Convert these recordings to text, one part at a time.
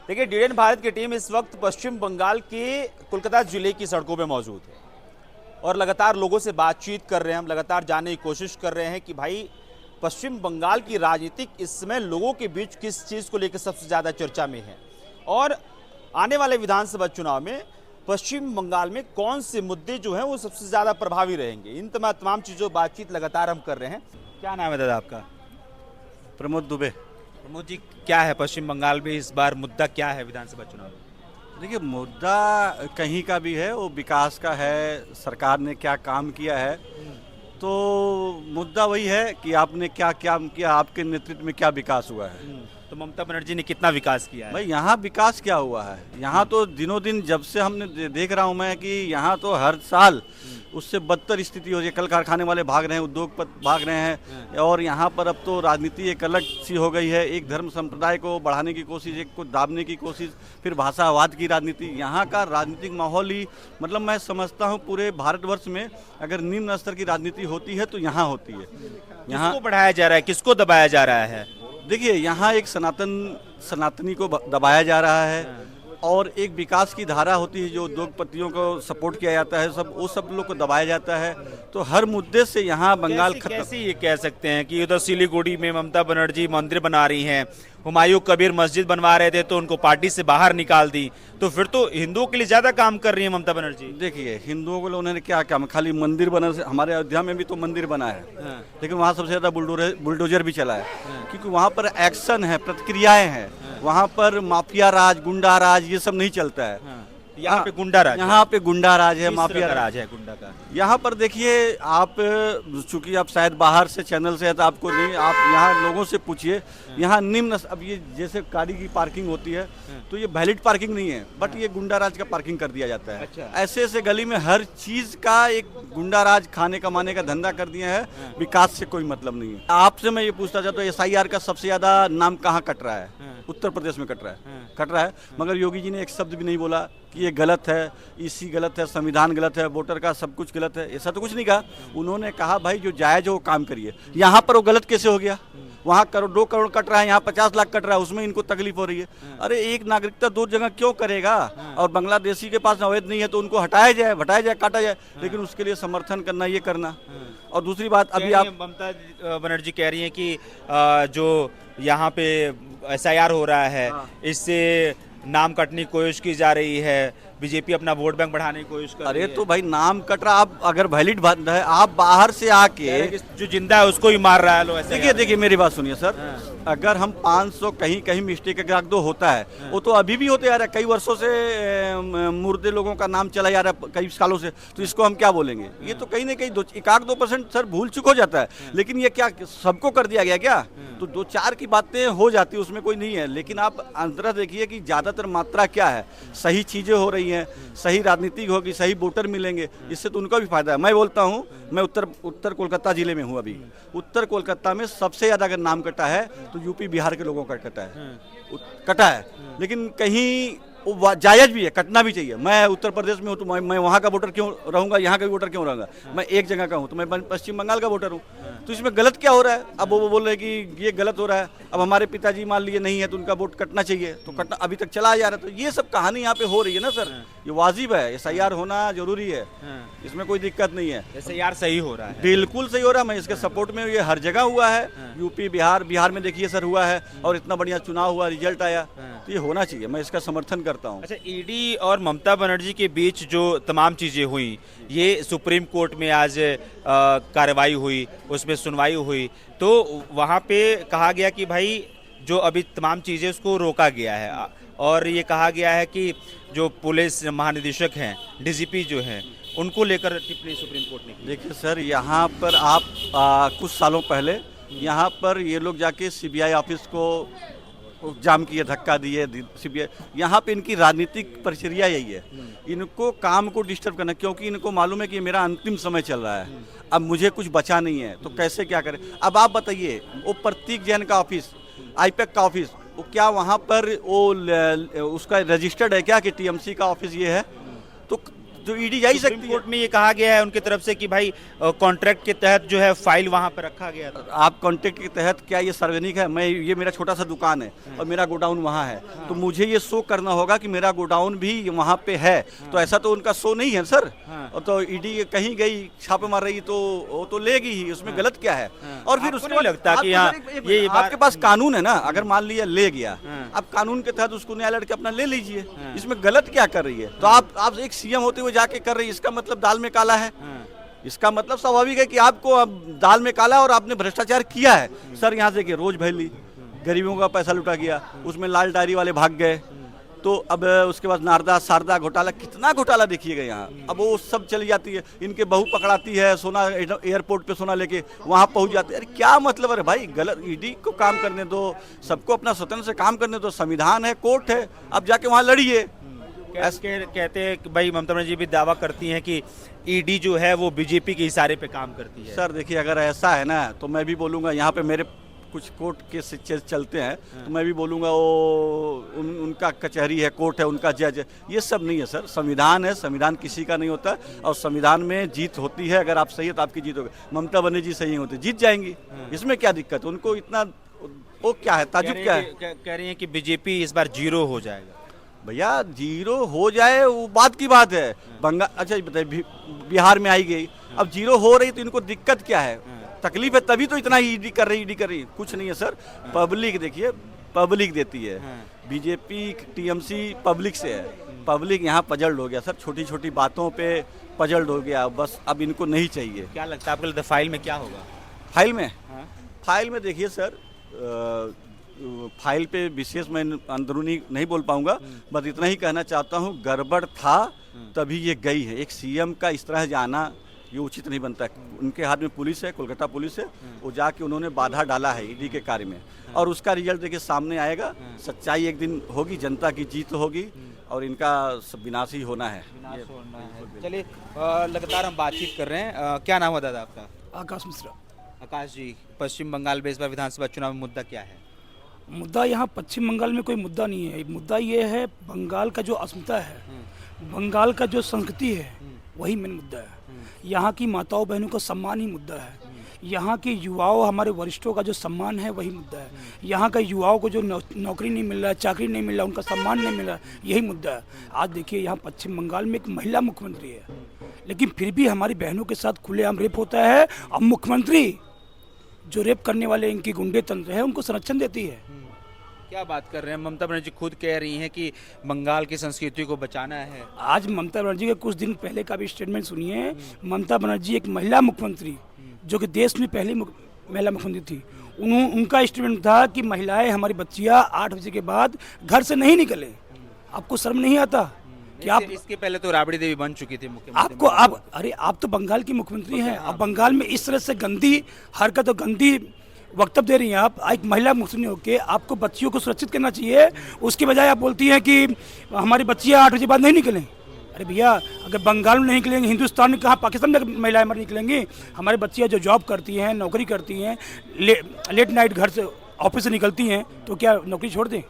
देखिए, डीएन भारत की टीम इस वक्त पश्चिम बंगाल के कोलकाता जिले की सड़कों पे मौजूद है और लगातार लोगों से बातचीत कर रहे हैं। हम लगातार जानने की कोशिश कर रहे हैं कि भाई पश्चिम बंगाल की राजनीतिक इस समय लोगों के बीच किस चीज़ को लेकर सबसे ज़्यादा चर्चा में है और आने वाले विधानसभा चुनाव में पश्चिम बंगाल में कौन से मुद्दे जो हैं वो सबसे ज़्यादा प्रभावी रहेंगे। इन तमाम चीज़ों बातचीत लगातार हम कर रहे हैं। क्या नाम है दादा आपका? प्रमोद दुबे। प्रमोद जी, क्या है पश्चिम बंगाल में इस बार मुद्दा, क्या है विधानसभा चुनाव में? देखिए, मुद्दा कहीं का भी है, वो विकास का है, सरकार ने क्या काम किया है। तो मुद्दा वही है कि आपने क्या क्या किया, आपके नेतृत्व में क्या विकास हुआ है। तो ममता बनर्जी ने कितना विकास किया है? भाई यहाँ विकास क्या हुआ है? यहाँ तो दिनों दिन जब से हमने देख रहा हूँ मैं कि यहाँ तो हर साल उससे बदतर स्थिति हो रही है। कल कारखाने वाले भाग रहे हैं, उद्योगपति भाग रहे हैं और यहाँ पर अब तो राजनीति एक अलग सी हो गई है। एक धर्म संप्रदाय को बढ़ाने की कोशिश, एक को दाबने की कोशिश, फिर भाषावाद की राजनीति। यहाँ का राजनीतिक माहौल ही, मतलब मैं समझता हूँ पूरे भारतवर्ष में अगर निम्न स्तर की राजनीति होती है तो यहाँ होती है। यहाँ किसको बढ़ाया जा रहा है, किसको दबाया जा रहा है? देखिए, यहाँ एक सनातनी को दबाया जा रहा है और एक विकास की धारा होती है जो उद्योगपतियों को सपोर्ट किया जाता है, सब लोग को दबाया जाता है। तो हर मुद्दे से यहाँ बंगाल कैसे ये कह सकते हैं कि उधर सिलीगुड़ी में ममता बनर्जी मंदिर बना रही हैं, हुमायूं कबीर मस्जिद बनवा रहे थे तो उनको पार्टी से बाहर निकाल दी, तो फिर तो हिंदुओं के लिए ज्यादा काम कर रही है ममता बनर्जी। देखिए, हिंदुओं को उन्होंने क्या काम, खाली मंदिर बना। हमारे अयोध्या में भी तो मंदिर बना है, लेकिन वहाँ सबसे ज्यादा बुलडोजर भी चला है क्योंकि वहाँ पर एक्शन है, प्रतिक्रियाएं हैं। वहाँ पर माफिया राज, गुंडा राज ये सब नहीं चलता है। यहाँ पे गुंडा राज, यहाँ पे गुंडा राज है, माफिया राज है गुंडा का। यहाँ पर देखिए, आप चूंकि आप शायद बाहर से चैनल से है तो आपको नहीं, आप यहाँ लोगों से पूछिए। यहाँ निम्न, अब ये जैसे गाड़ी की पार्किंग होती है तो ये वैलिड पार्किंग नहीं है, बट ये गुंडा राज का पार्किंग कर दिया जाता है। अच्छा। ऐसे ऐसे गली में हर चीज का एक गुंडा राज, खाने कमाने का धंधा कर दिया है। विकास से कोई मतलब नहीं है। आपसे मैं ये पूछना चाहता हूँ, SIR का सबसे ज्यादा नाम कहाँ कट रहा है? उत्तर प्रदेश में कट रहा है। मगर योगी जी ने एक शब्द भी नहीं बोला कि ये गलत है, EC गलत है, संविधान गलत है, वोटर का सब कुछ गलत है। ऐसा तो कुछ नहीं कहा। उन्होंने कहा भाई जो जायज हो वो काम करिए। यहाँ पर वो गलत कैसे हो गया? वहाँ 2 करोड़ कट रहा है, यहाँ 50 लाख कट रहा है, उसमें इनको तकलीफ हो रही है। अरे एक नागरिकता 2 जगह क्यों करेगा? और बांग्लादेशी के पास अवैध नहीं है तो उनको हटाया जाए, काटा जाए, लेकिन उसके लिए समर्थन करना, ये करना। और दूसरी बात, अभी आप ममता बनर्जी कह रही है कि जो यहाँ पे SIR हो रहा है इससे नाम कटने की कोशिश की जा रही है, बीजेपी अपना वोट बैंक बढ़ाने की कोशिश कर रही है। अरे तो भाई नाम कट रहा, आप अगर वैलिड बात है, आप बाहर से आके जो जिंदा है उसको ही मार रहा है लो। देखिए मेरी बात सुनिए सर। अगर हम 500 कहीं मिस्टेक एक दो होता है, वो तो अभी भी होते आ रहा है। कई वर्षों से मुर्दे लोगों का नाम चला जा रहा है, कई सालों से, तो इसको हम क्या बोलेंगे? ये तो कहीं ना कहीं 1-2% सर भूल चूक हो जाता है, लेकिन ये क्या सबको कर दिया गया क्या? तो 2-4 की बातें हो जाती है, उसमें कोई नहीं है। लेकिन आप अंततः देखिए कि ज्यादातर मात्रा क्या है, सही चीजें हो रही हैं, सही राजनीति होगी, सही वोटर मिलेंगे, इससे तो उनका भी फायदा है। मैं बोलता हूँ, मैं उत्तर कोलकाता जिले में हूँ। अभी उत्तर कोलकाता में सबसे ज्यादा अगर नाम कटा है तो यूपी बिहार के लोगों का कटा है, लेकिन कहीं वो जायज भी है, कटना भी चाहिए। मैं उत्तर प्रदेश में हूँ तो मैं वहाँ का वोटर क्यों रहूंगा, यहाँ का वोटर क्यों रहूंगा? मैं एक जगह का हूँ तो मैं पश्चिम बंगाल का वोटर हूँ। तो इसमें गलत क्या हो रहा है? अब वो बोल रहे हैं कि ये गलत हो रहा है। अब हमारे पिताजी मान लिए नहीं है तो उनका वोट कटना चाहिए, तो कटना अभी तक चला जा रहा है। तो ये सब कहानी यहाँ पे हो रही है ना सर, ये वाजिब है। SIR होना जरूरी है, इसमें कोई दिक्कत नहीं है। SIR सही हो रहा है, बिल्कुल सही हो रहा है। मैं इसके सपोर्ट में, ये हर जगह हुआ है। यूपी बिहार में देखिए सर हुआ है, और इतना बढ़िया चुनाव हुआ, रिजल्ट आया, तो ये होना चाहिए। मैं इसका समर्थन करता हूँ। अच्छा, ED और ममता बनर्जी के बीच जो तमाम चीज़ें हुई, ये सुप्रीम कोर्ट में आज कार्रवाई हुई, उसमें सुनवाई हुई, तो वहाँ पे कहा गया कि भाई जो अभी तमाम चीज़ें उसको रोका गया है और ये कहा गया है कि जो पुलिस महानिदेशक हैं, DGP जो हैं, उनको लेकर टिप्पणी सुप्रीम कोर्ट ने की। देखिए सर, यहाँ पर आप कुछ सालों पहले यहाँ पर ये लोग जाके CBI ऑफिस को जाम किए, धक्का दिए। CBI यहाँ पे इनकी राजनीतिक प्रक्रिया यही है, इनको काम को डिस्टर्ब करना, क्योंकि इनको मालूम है कि मेरा अंतिम समय चल रहा है, अब मुझे कुछ बचा नहीं है, तो कैसे क्या करें? अब आप बताइए, वो प्रतीक जैन का ऑफिस, IPAC का ऑफिस, वो क्या वहाँ पर वो उसका रजिस्टर्ड है क्या कि TMC का ऑफिस ये है? तो तो ईडी जा ही सुप्रीम सकती है। कोर्ट में ये कहा गया है उनकी तरफ से कि भाई कॉन्ट्रैक्ट के तहत जो है फाइल वहां पर रखा गया था। आप कॉन्ट्रैक्ट के तहत क्या ये सार्वजनिक है? मैं ये मेरा छोटा सा दुकान है और मेरा गोडाउन वहाँ है, तो मुझे ये शो करना होगा कि मेरा गोडाउन भी वहाँ पे है। तो ऐसा तो उनका शो नहीं है सर। और तो ईडी कहीं गई छापे मार रही तो वो तो लेगी ही, उसमें गलत क्या है? और फिर आपको उसके नहीं बाद लगता कि यहाँ ये आपके पास कानून है ना, अगर मान लिया ले गया, आप कानून के तहत उसको न्याय लड़के अपना ले लीजिए, इसमें गलत क्या कर रही है? तो आप एक सीएम होते हुए जाके कर रही है, इसका मतलब दाल में काला है। इसका मतलब स्वाभाविक है कि आपको अब दाल में काला और आपने भ्रष्टाचार किया है। सर यहाँ से रोज भैली गरीबों का पैसा लुटा गया, उसमें लाल डायरी वाले भाग गए, तो अब उसके बाद नारदा शारदा घोटाला, कितना घोटाला देखिएगा यहाँ। अब वो सब चली जाती है, इनके बहू पकड़ाती है, सोना एयरपोर्ट पे सोना लेके वहाँ पहुँच जाते हैं। अरे क्या मतलब? अरे भाई गलत, ईडी को काम करने दो, सबको अपना स्वतंत्र से काम करने दो, संविधान है, कोर्ट है, अब जाके वहाँ लड़िए। कहते हैं कि भाई ममता बनर्जी भी दावा करती हैं कि ईडी जो है वो बीजेपी के इशारे पे काम करती है। सर देखिए, अगर ऐसा है ना तो मैं भी बोलूँगा, यहाँ पे मेरे कुछ कोर्ट के केस चलते हैं, तो मैं भी बोलूँगा वो उनका कचहरी है, कोर्ट है, उनका जज है। ये सब नहीं है सर, संविधान है, संविधान किसी का नहीं होता, और संविधान में जीत होती है। अगर आप सही है तो आपकी जीत होगी। ममता बनर्जी सही होती, जीत जाएंगी, इसमें क्या दिक्कत है? उनको इतना वो क्या है, ताजुब क्या है? कह रही हैं कि बीजेपी इस बार 0 हो जाएगा। भैया 0 हो जाए वो बात की बात है। बंगाल, अच्छा बताइए, बिहार में आई गई, अब 0 हो रही तो इनको दिक्कत क्या है? तकलीफ है तभी तो इतना ईडी कर रही कुछ नहीं है सर। पब्लिक देखिए, पब्लिक देती है, बीजेपी टीएमसी पब्लिक से है। पब्लिक यहाँ पजल्ड हो गया सर, छोटी छोटी बातों पे पजल्ड हो गया, बस अब इनको नहीं चाहिए। क्या लगता है आपको, लगता है फाइल में क्या होगा? फाइल में देखिए सर, फाइल पे विशेष मैं अंदरूनी नहीं बोल पाऊंगा, बस इतना ही कहना चाहता हूँ, गड़बड़ था तभी ये गई है। एक सीएम का इस तरह जाना ये उचित नहीं बनता है। उनके हाथ में पुलिस है, कोलकाता पुलिस है, वो जाके उन्होंने बाधा डाला है ईडी के कार्य में, और उसका रिजल्ट देखिए सामने आएगा। सच्चाई एक दिन होगी, जनता की जीत होगी, और इनका विनाश ही होना है। चलिए, लगातार हम बातचीत कर रहे हैं। क्या नाम है दादा आपका? आकाश मिश्रा। आकाश जी, पश्चिम बंगाल में इस बार विधानसभा चुनाव में मुद्दा क्या है? मुद्दा यहाँ पश्चिम बंगाल में कोई मुद्दा नहीं है। मुद्दा ये है बंगाल का जो अस्मिता है, बंगाल का जो संस्कृति है, वही मेन मुद्दा है। यहाँ की माताओं बहनों का सम्मान ही मुद्दा है। यहाँ के युवाओं, हमारे वरिष्ठों का जो सम्मान है वही मुद्दा है। यहाँ के युवाओं को जो नौकरी नहीं मिल रहा है, चाकरी नहीं मिल रहा, उनका सम्मान नहीं मिल रहा, यही मुद्दा है। आज देखिए, यहाँ पश्चिम बंगाल में एक महिला मुख्यमंत्री है, लेकिन फिर भी हमारी बहनों के साथ खुलेआम रेप होता है। अब मुख्यमंत्री जो रेप करने वाले इनकी गुंडे तंत्र है, उनको संरक्षण देती है। क्या बात कर रहे हैं? ममता बनर्जी खुद कह रही हैं कि बंगाल की संस्कृति को बचाना है। आज ममता बनर्जी के कुछ दिन पहले का भी स्टेटमेंट सुनिए। ममता बनर्जी एक महिला मुख्यमंत्री, जो कि देश में पहली महिला मुख्यमंत्री थी, उनका स्टेटमेंट था कि महिलाएं, हमारी बच्चियां 8 बजे के बाद घर से नहीं निकले। आपको शर्म नहीं आता कि आप? इसके पहले तो राबड़ी देवी बन चुकी थी मुख्यमंत्री। आपको आप, अरे आप तो बंगाल की मुख्यमंत्री हैं, अब बंगाल में इस तरह से गंदी हरकत और गंदी वक्तव्य दे रही हैं आप। एक महिला मुख्यमंत्री होके आपको बच्चियों को सुरक्षित करना चाहिए, उसके बजाय आप बोलती हैं कि हमारी बच्चियां 8 बजे बाद नहीं निकलें। अरे भैया, अगर बंगाल में नहीं निकलेंगे, हिंदुस्तान में कहाँ, पाकिस्तान में महिलाएं हमारी निकलेंगी? हमारी बच्चियां जो जॉब करती हैं, नौकरी करती हैं, लेट नाइट घर से ऑफिस से निकलती हैं, तो क्या नौकरी छोड़ दें?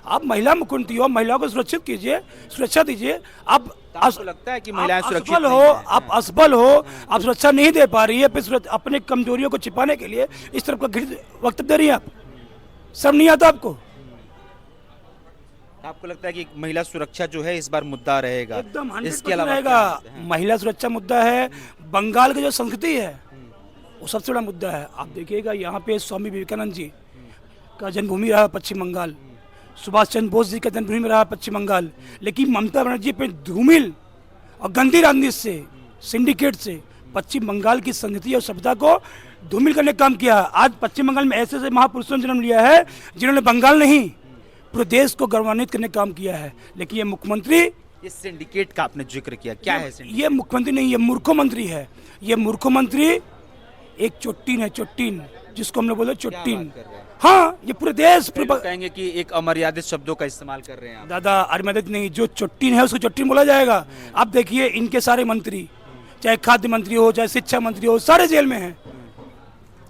आप महिला मुख्यमंत्री हो, महिलाओं को सुरक्षित कीजिए, सुरक्षा दीजिए। आप आपको लगता है कि महिलाएं सुरक्षित असफल हो, आप असफल हो, आप सुरक्षा नहीं दे पा रही है, फिर अपने कमजोरियों को छिपाने के लिए इस तरह का घृणित वक्तव्य दे रही है आप? शर्म नहीं आता आपको? आपको लगता है कि महिला सुरक्षा जो है इस बार मुद्दा रहेगा? एकदम 100% इसके अलावा रहेगा। महिला सुरक्षा मुद्दा है। बंगाल की जो संस्कृति है वो सबसे बड़ा मुद्दा है। आप देखिएगा, यहाँ पे स्वामी विवेकानंद जी का जन्मभूमि रहा पश्चिम बंगाल, सुभाष चंद्र बोस जी का जन्मभूमि रहा पश्चिम बंगाल, लेकिन ममता बनर्जी पे धूमिल और गंदी राजनीति से, सिंडिकेट से पश्चिम बंगाल की संस्कृति और सभ्यता को धूमिल करने का काम किया। आज पश्चिम बंगाल में ऐसे ऐसे महापुरुषों ने जन्म लिया है जिन्होंने बंगाल नहीं, पूरे देश को गौरवान्वित करने का काम किया है। लेकिन ये मुख्यमंत्री, ये सिंडिकेट का आपने जिक्र किया, क्या है सिंडिकेट? ये मुख्यमंत्री नहीं, ये मूर्खमंत्री है। ये मूर्खमंत्री एक चोट्टीन है, चोट्टीन, जिसको हमने बोला चोट्टीन। हाँ, ये पूरे देश कहेंगे कि एक अमर्यादित शब्दों का इस्तेमाल कर रहे हैं आप। दादा, अमर्यादित नहीं, जो चोट्टीन है उसको चोट्टीन बोला जाएगा। आप देखिए, इनके सारे मंत्री, चाहे खाद्य मंत्री हो, चाहे शिक्षा मंत्री हो, सारे जेल में हैं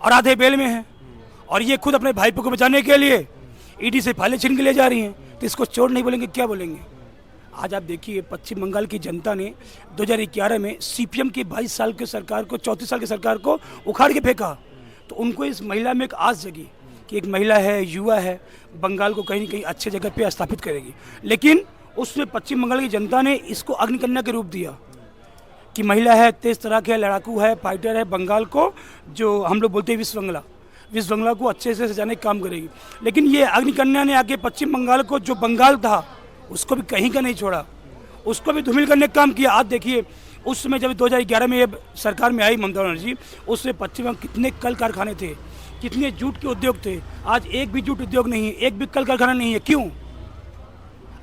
और आधे बेल में हैं। और ये खुद अपने भाईपों को बचाने के लिए ईडी से फाइलें छीन के ले जा रही हैं। तो इसको चोर नहीं बोलेंगे, क्या बोलेंगे? आज आप देखिए पश्चिम बंगाल की जनता ने 2011 में सीपीएम की 22 साल की सरकार को, 34 साल की सरकार को उखाड़ के फेंका। तो उनको इस महिला में एक आस जगी कि एक महिला है, युवा है, बंगाल को कहीं न कहीं अच्छे जगह पे स्थापित करेगी। लेकिन उसमें पश्चिम बंगाल की जनता ने इसको अग्निकन्या के रूप दिया कि महिला है, तेज तरह के लड़ाकू है, फाइटर है, बंगाल को जो हम लोग बोलते हैं विश्व बंगला को अच्छे से सजाने का काम करेगी। लेकिन ये अग्निकन्या ने आगे पश्चिम बंगाल को, जो बंगाल था उसको भी कहीं का नहीं छोड़ा, उसको भी धूमिल करने का काम किया। आज देखिए उस समय जब 2011 में ये सरकार में आई ममता बनर्जी, उसमें पश्चिम बंगाल कितने कल कारखाने थे, कितने जूट के उद्योग थे। आज एक भी जूट उद्योग नहीं है, एक भी कल कारखाना नहीं है। क्यों?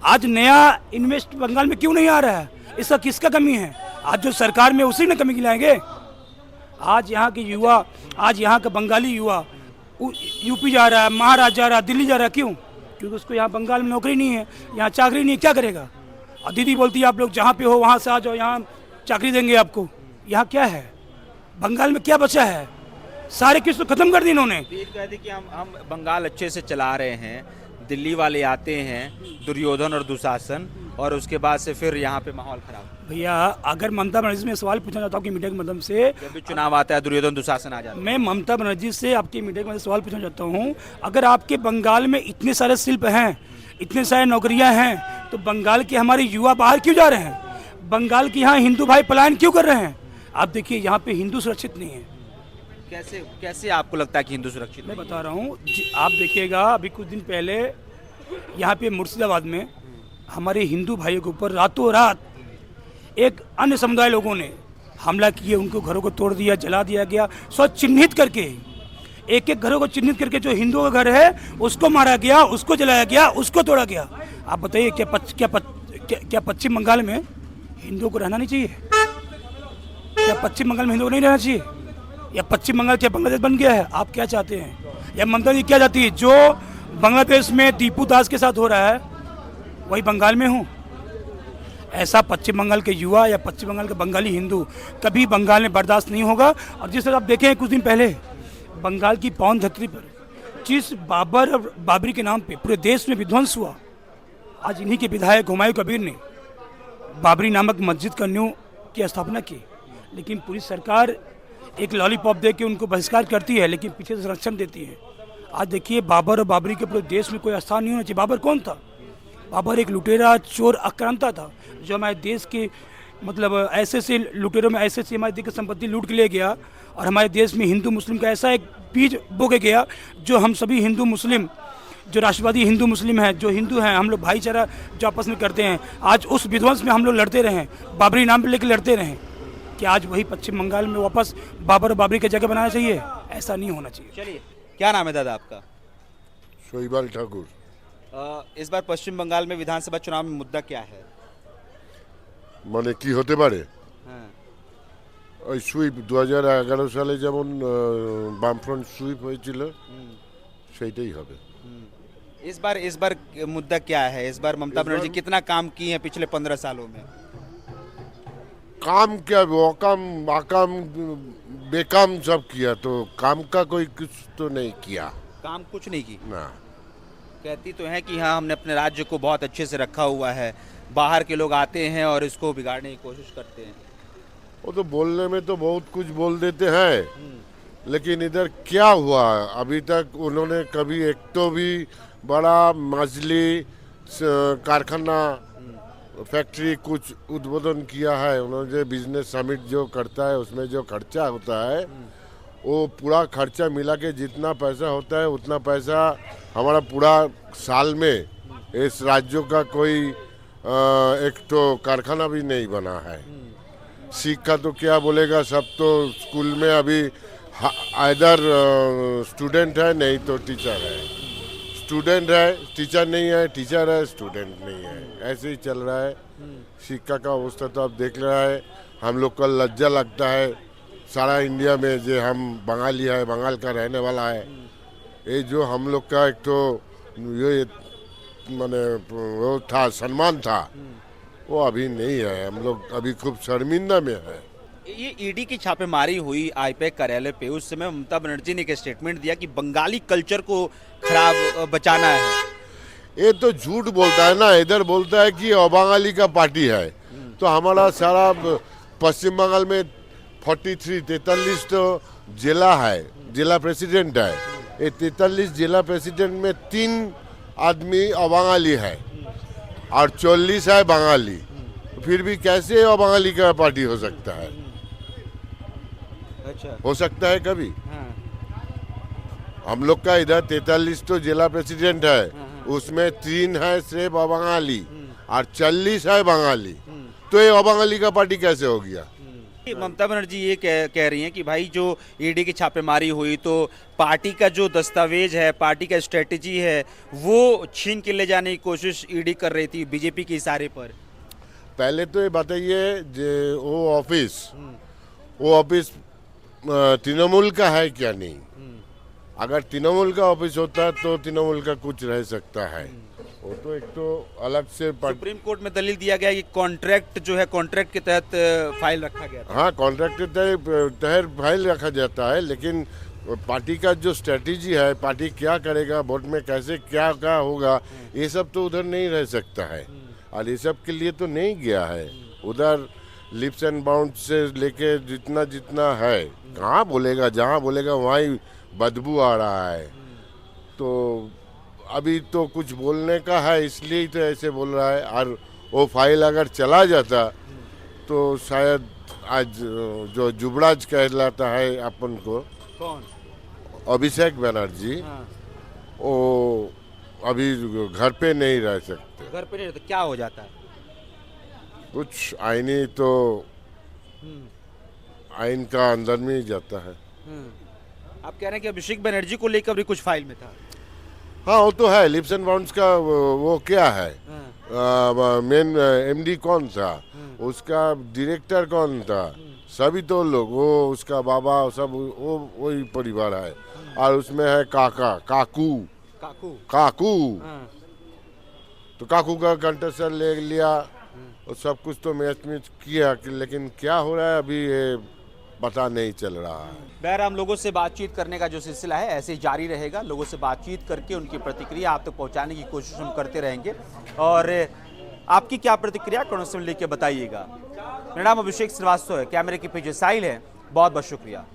आज नया इन्वेस्ट बंगाल में क्यों नहीं आ रहा है? इसका किसका कमी है? आज जो सरकार में उसी ने कमी गिलाएंगे। आज यहाँ के युवा, आज यहाँ का बंगाली युवा यूपी जा रहा है, महाराष्ट्र जा रहा है, दिल्ली जा रहा है। क्यों? क्योंकि उसको यहाँ बंगाल में नौकरी नहीं है, यहाँ चाकरी नहीं है। क्या करेगा? और दीदी बोलती है आप लोग जहाँ पे हो वहाँ से आ जाओ, यहाँ चाकरी देंगे आपको। यहाँ क्या है? बंगाल में क्या बचा है? सारे किस खत्म कर दी इन्होंने। कहते कि हम बंगाल अच्छे से चला रहे हैं, दिल्ली वाले आते हैं दुर्योधन और दुशासन, और उसके बाद से फिर यहाँ पे माहौल खराब। भैया अगर ममता बनर्जी से मैं सवाल पूछना चाहता हूँ कि मीडिया के माध्यम से, जब भी चुनाव आता है दुर्योधन दुशासन आ जाता है। मैं ममता बनर्जी से आपकी मीडिया के माध्यम से सवाल पूछना चाहता हूँ, अगर आपके बंगाल में इतने सारे शिल्प हैं, इतने सारे नौकरियां हैं, तो बंगाल के हमारे युवा बाहर क्यों जा रहे हैं? बंगाल के यहाँ हिंदू भाई पलायन क्यों कर रहे हैं? आप देखिए यहाँ पे हिंदू सुरक्षित नहीं है। कैसे आपको लगता है कि हिंदू सुरक्षित? मैं बता रहा हूँ, आप देखिएगा अभी कुछ दिन पहले यहाँ पे मुर्शिदाबाद में हमारे हिंदू भाइयों के ऊपर रातों रात एक अन्य समुदाय लोगों ने हमला किए, उनको घरों को तोड़ दिया, जला दिया गया, चिन्हित करके एक एक घरों को चिन्हित करके जो हिंदुओं का घर है उसको मारा गया, उसको जलाया गया, उसको तोड़ा गया। आप बताइए क्या पश्चिम बंगाल में हिंदुओं को रहना नहीं चाहिए? क्या पश्चिम बंगाल में हिंदुओं को नहीं रहना चाहिए? या पश्चिम बंगाल क्या बांग्लादेश बन गया है? आप क्या चाहते हैं? या ममता जी क्या चाहती है? जो बांग्लादेश में दीपू दास के साथ हो रहा है वही बंगाल में हूँ? ऐसा पश्चिम बंगाल के युवा या पश्चिम बंगाल के बंगाली हिंदू कभी बंगाल में बर्दाश्त नहीं होगा। और जिस तरह आप देखें कुछ दिन पहले बंगाल की पवन धरती पर जिस बाबर और बाबरी के नाम पे पूरे देश में विध्वंस हुआ, आज इन्हीं के विधायक हुमायूं कबीर ने बाबरी नामक मस्जिद का न्यू की स्थापना की। लेकिन पूरी सरकार एक लॉलीपॉप दे के उनको बहिष्कार करती है, लेकिन पीछे से संरक्षण देती है। आज देखिए बाबर और बाबरी के पूरे देश में कोई स्थान नहीं होना चाहिए। बाबर कौन था? बाबर एक लुटेरा, चोर, आक्रांता था जो हमारे देश के मतलब ऐसे लुटेरों में ऐसे हमारे देश की संपत्ति लूट के ले गया, और हमारे देश में हिंदू मुस्लिम का ऐसा एक बीज बो के गया जो हम सभी हिंदू मुस्लिम, जो राष्ट्रवादी हिंदू मुस्लिम हैं, जो हिंदू हैं, हम लोग भाईचारा जो आपस में करते हैं, आज उस विध्वंस में हम लोग लड़ते रहे, बाबरी नाम पर लेकर लड़ते रहे। कि आज वही पश्चिम बंगाल में वापस बाबर और बाबरी की जगह बनाना चाहिए? ऐसा नहीं होना चाहिए। चलिए, क्या नाम है दादा आपका? शोईबाल ठाकुर। इस बार पश्चिम बंगाल में विधानसभा चुनाव में मुद्दा क्या है? মানে কি হতে পারে? হ্যাঁ, ওই সুইপ 2011 সালে যেমন বামফ্রন্ট সুইপ হয়েছিল সেইটাই হবে। इस बार मुद्दा क्या है? इस बार ममता बनर्जी कितना काम की है पिछले 15 सालों में? काम क्या, अकाम अकाम बेकाम सब किया, तो काम का कोई कुछ तो नहीं किया काम कुछ नहीं की। ना। कहती तो है कि हाँ हमने अपने राज्य को बहुत अच्छे से रखा हुआ है, बाहर के लोग आते हैं और इसको बिगाड़ने की कोशिश करते हैं। वो तो बोलने में तो बहुत कुछ बोल देते हैं, लेकिन इधर क्या हुआ अभी तक? उन्होंने कभी एक तो भी बड़ा मछली कारखाना, फैक्ट्री कुछ उद्बोधन किया है? उन्होंने जो बिजनेस समिट जो करता है उसमें जो खर्चा होता है, वो पूरा खर्चा मिला के जितना पैसा होता है उतना पैसा हमारा पूरा साल में इस राज्यों का कोई एक तो कारखाना भी नहीं बना है। शिक्षा तो क्या बोलेगा, सब तो स्कूल में अभी आइदर स्टूडेंट है नहीं तो टीचर है, स्टूडेंट है टीचर नहीं है, टीचर है स्टूडेंट नहीं है, ऐसे ही चल रहा है। शिक्षा का अवस्था तो आप देख रहा है। हम लोग का लज्जा लगता है सारा इंडिया में जो हम बंगाली है, बंगाल का रहने वाला है। ये जो हम लोग का एक तो ये माने वो था, सम्मान था, वो अभी नहीं है। हम लोग अभी खूब शर्मिंदा में है। ये ईडी की छापेमारी हुई आईपैक कार्यालय पे, उस समय ममता बनर्जी ने एक स्टेटमेंट दिया कि बंगाली कल्चर को खराब बचाना है। ये तो झूठ बोलता है ना। इधर बोलता है कि अबांगाली का पार्टी है, तो हमारा सारा पश्चिम बंगाल में 43 तो जिला है, जिला प्रेसिडेंट है। ये 43 जिला प्रेसिडेंट में 3 आदमी अबांगाली है और 40 है बंगाली। फिर भी कैसे अबांगाली का पार्टी हो सकता है? अच्छा। हो सकता है कभी? हाँ। हम लोग का इधर 43 तो जिला प्रेसिडेंट है, उसमें 3 है सिर्फ अबांगाली और 40 है बंगाली। तो ये अबांगाली का पार्टी कैसे हो गया? ममता बनर्जी ये कह रही हैं कि भाई जो ईडी की छापेमारी हुई तो पार्टी का जो दस्तावेज है, पार्टी का स्ट्रेटेजी है, वो छीन के ले जाने की कोशिश ईडी कर रही थी बीजेपी के इशारे पर। पहले तो ये बताइए वो ऑफिस तृणमूल का है क्या? नहीं। अगर तृणमूल का ऑफिस होता तो तृणमूल का कुछ रह सकता है। वो तो एक तो अलग से सुप्रीम कोर्ट में दलील दिया गया कि कॉन्ट्रैक्ट जो है, कॉन्ट्रैक्ट के तहत फाइल रखा गया था। हाँ, कॉन्ट्रैक्ट के तहत फाइल रखा जाता है, लेकिन पार्टी का जो स्ट्रेटेजी है, पार्टी क्या करेगा, वोट में कैसे क्या क्या होगा, ये सब तो उधर नहीं रह सकता है। और ये सब के लिए तो नहीं गया है उधर। लिप्स एंड बाउंड से लेके जितना जितना है, कहाँ बोलेगा, जहाँ बोलेगा वहाँ ही बदबू आ रहा है। तो अभी तो कुछ बोलने का है, इसलिए ही तो ऐसे बोल रहा है। और वो फाइल अगर चला जाता तो शायद आज जो जुबराज कहलाता है अपन को, कौन? अभिषेक बनर्जी, वो अभी घर पे नहीं रह सकते। घर पे नहीं रहता, क्या हो जाता है? कुछ आईनी तो आइन का अंदर में ही जाता है। आप कह रहे हैं कि अभिषेक बनर्जी को लेकर भी कुछ फाइल में था? हाँ, वो तो है। लिप्स एंड बाउंड्स का वो क्या है, मेन एमडी कौन था, उसका डायरेक्टर कौन था, सभी तो लोग, वो उसका बाबा, सब वो वही परिवार है। और उसमें है काकू। तो काकू का कंटेस्टर ले लिया और सब कुछ तो मैच में किया, लेकिन क्या हो रहा है अभी ये पता नहीं चल रहा है। बहर हम लोगों से बातचीत करने का जो सिलसिला है ऐसे ही जारी रहेगा। लोगों से बातचीत करके उनकी प्रतिक्रिया आप तक पहुंचाने की कोशिश हम करते रहेंगे। और आपकी क्या प्रतिक्रिया कमेंट्स में लेके बताइएगा। मेरा नाम अभिषेक श्रीवास्तव है, कैमरे के पीछे साहिल है। बहुत बहुत शुक्रिया।